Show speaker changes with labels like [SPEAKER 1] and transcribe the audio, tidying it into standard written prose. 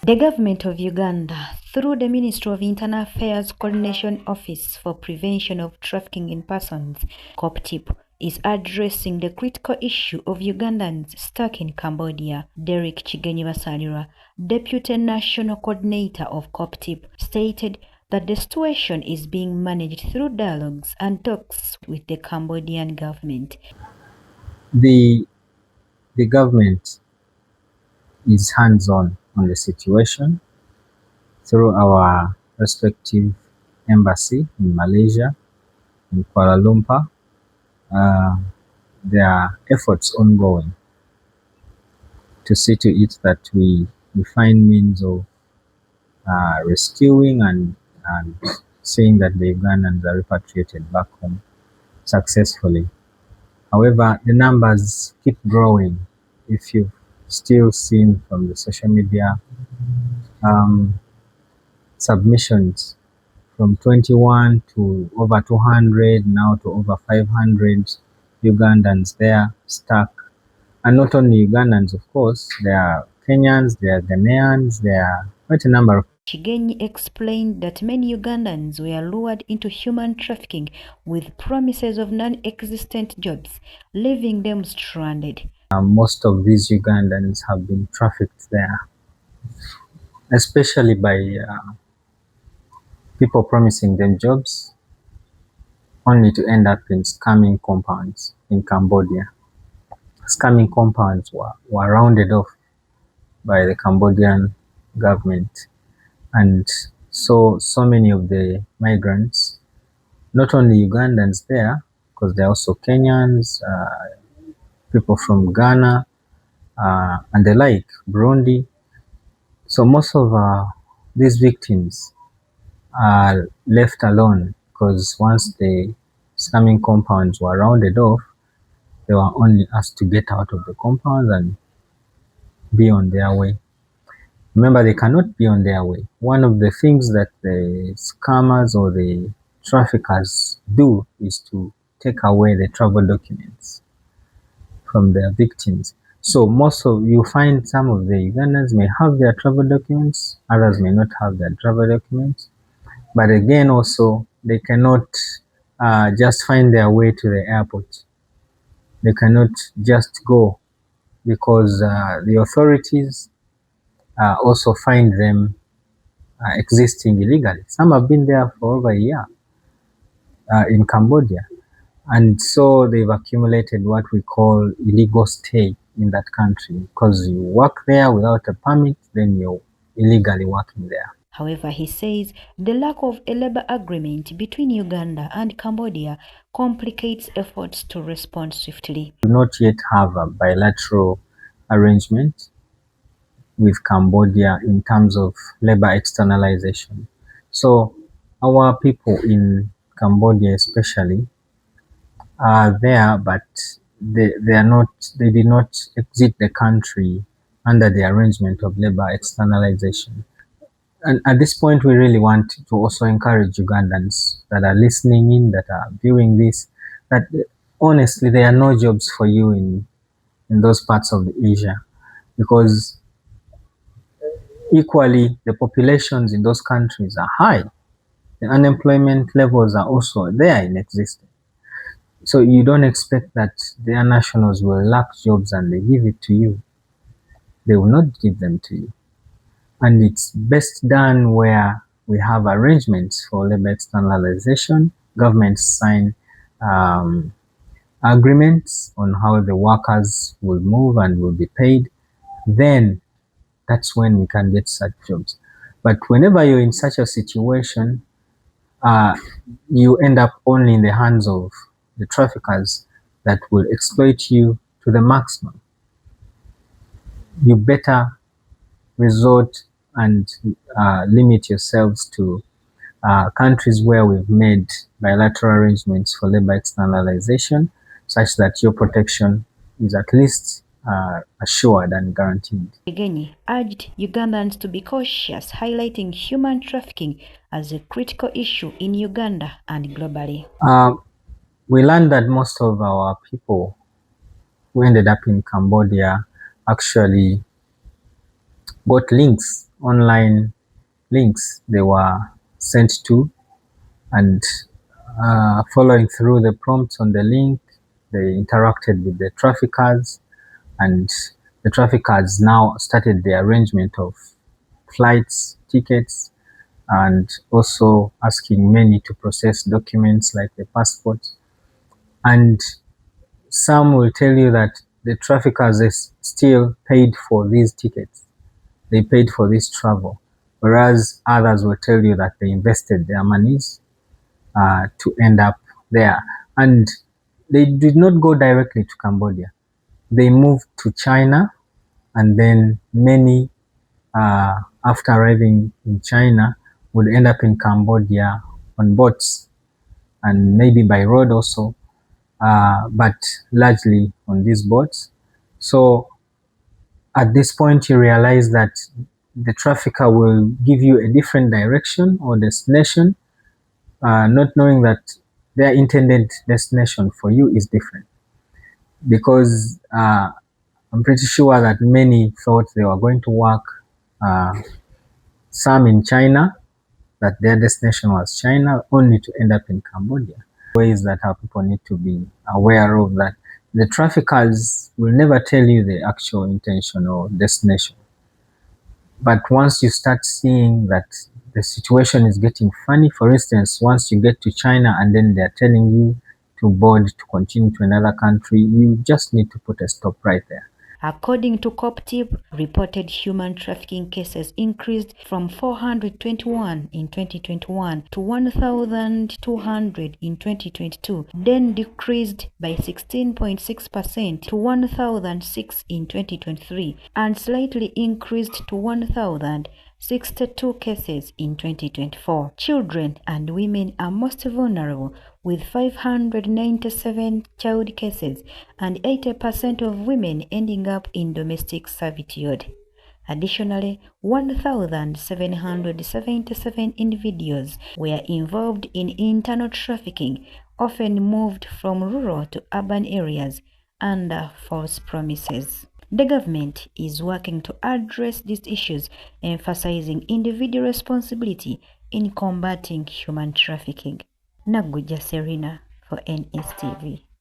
[SPEAKER 1] The Government of Uganda, through the Ministry of Internal Affairs Coordination Office for Prevention of Trafficking in Persons, COPTIP, is addressing the critical issue of Ugandans stuck in Cambodia. Derrick Kigenyi Basalirwa, Deputy National Coordinator of COPTIP, stated that the situation is being managed through dialogues and talks with the Cambodian government.
[SPEAKER 2] The government is hands-on the situation through our respective embassy in Malaysia, in Kuala Lumpur. There are efforts ongoing to see to it that we find means of rescuing and seeing that the Ugandans are repatriated back home successfully. However, the numbers keep growing. If you've still seen from the social media, submissions from 21 to over 200, now to over 500 Ugandans there stuck. And not only Ugandans, of course, there are Kenyans, there are Ghanaians, there are quite a number of.
[SPEAKER 1] Kigenyi explained that many Ugandans were lured into human trafficking with promises of non-existent jobs, leaving them stranded.
[SPEAKER 2] Most of these Ugandans have been trafficked there, especially by people promising them jobs, only to end up in scamming compounds in Cambodia. Scamming compounds were rounded off by the Cambodian government. And so many of the migrants, not only Ugandans there, because there are also Kenyans, people from Ghana, and the like, Burundi. So most of these victims are left alone, because once the scamming compounds were rounded off, they were only asked to get out of the compounds and be on their way. Remember, they cannot be on their way. One of the things that the scammers or the traffickers do is to take away the travel documents from their victims. So you find some of the Ugandans may have their travel documents, others may not have their travel documents. But again, also, they cannot just find their way to the airport. They cannot just go, because the authorities also find them existing illegally. Some have been there for over a year in Cambodia. And so they've accumulated what we call illegal stay in that country, because you work there without a permit, then you're illegally working there.
[SPEAKER 1] However, he says the lack of a labor agreement between Uganda and Cambodia complicates efforts to respond swiftly.
[SPEAKER 2] We do not yet have a bilateral arrangement with Cambodia in terms of labor externalization. So our people in Cambodia especially are there, but they did not exit the country under the arrangement of labor externalization. And at this point, we really want to also encourage Ugandans that are listening in, that are viewing this, that honestly, there are no jobs for you in those parts of Asia, because equally, the populations in those countries are high. The unemployment levels are also there in existence. So you don't expect that their nationals will lack jobs and they give it to you. They will not give them to you. And it's best done where we have arrangements for labor externalization. Governments sign agreements on how the workers will move and will be paid. Then that's when we can get such jobs. But whenever you're in such a situation, you end up only in the hands of the traffickers that will exploit you to the maximum. You better resort and limit yourselves to countries where we've made bilateral arrangements for labor externalization, such that your protection is at least assured and guaranteed.
[SPEAKER 1] Kigenyi urged Ugandans to be cautious, highlighting human trafficking as a critical issue in Uganda and globally.
[SPEAKER 2] We learned that most of our people who ended up in Cambodia actually got links online links they were sent to, and following through the prompts on the link, they interacted with the traffickers, and the traffickers now started the arrangement of flights, tickets, and also asking many to process documents like the passports. And some will tell you that the traffickers still paid for these tickets. They paid for this travel, whereas others will tell you that they invested their monies to end up there. And they did not go directly to Cambodia. They moved to China, and then many, after arriving in China, would end up in Cambodia on boats and maybe by road also, but largely on these boats. So at this point, you realize that the trafficker will give you a different direction or destination, not knowing that their intended destination for you is different. Because I'm pretty sure that many thought they were going to work, some in China, that their destination was China, only to end up in Cambodia. Ways that our people need to be aware of, that the traffickers will never tell you the actual intention or destination. But once you start seeing that the situation is getting funny, for instance, once you get to China and then they're telling you to board to continue to another country, you just need to put a stop right there.
[SPEAKER 1] According to COPTIP, reported human trafficking cases increased from 421 in 2021 to 1,200 in 2022, then decreased by 16.6% to 1,006 in 2023, and slightly increased to 1,062 cases in 2024. Children and women are most vulnerable, with 597 child cases and 80% of women ending up in domestic servitude. Additionally, 1,777 individuals were involved in internal trafficking, often moved from rural to urban areas under false promises. The government is working to address these issues, emphasizing individual responsibility in combating human trafficking. Naguja Serena for NSTV.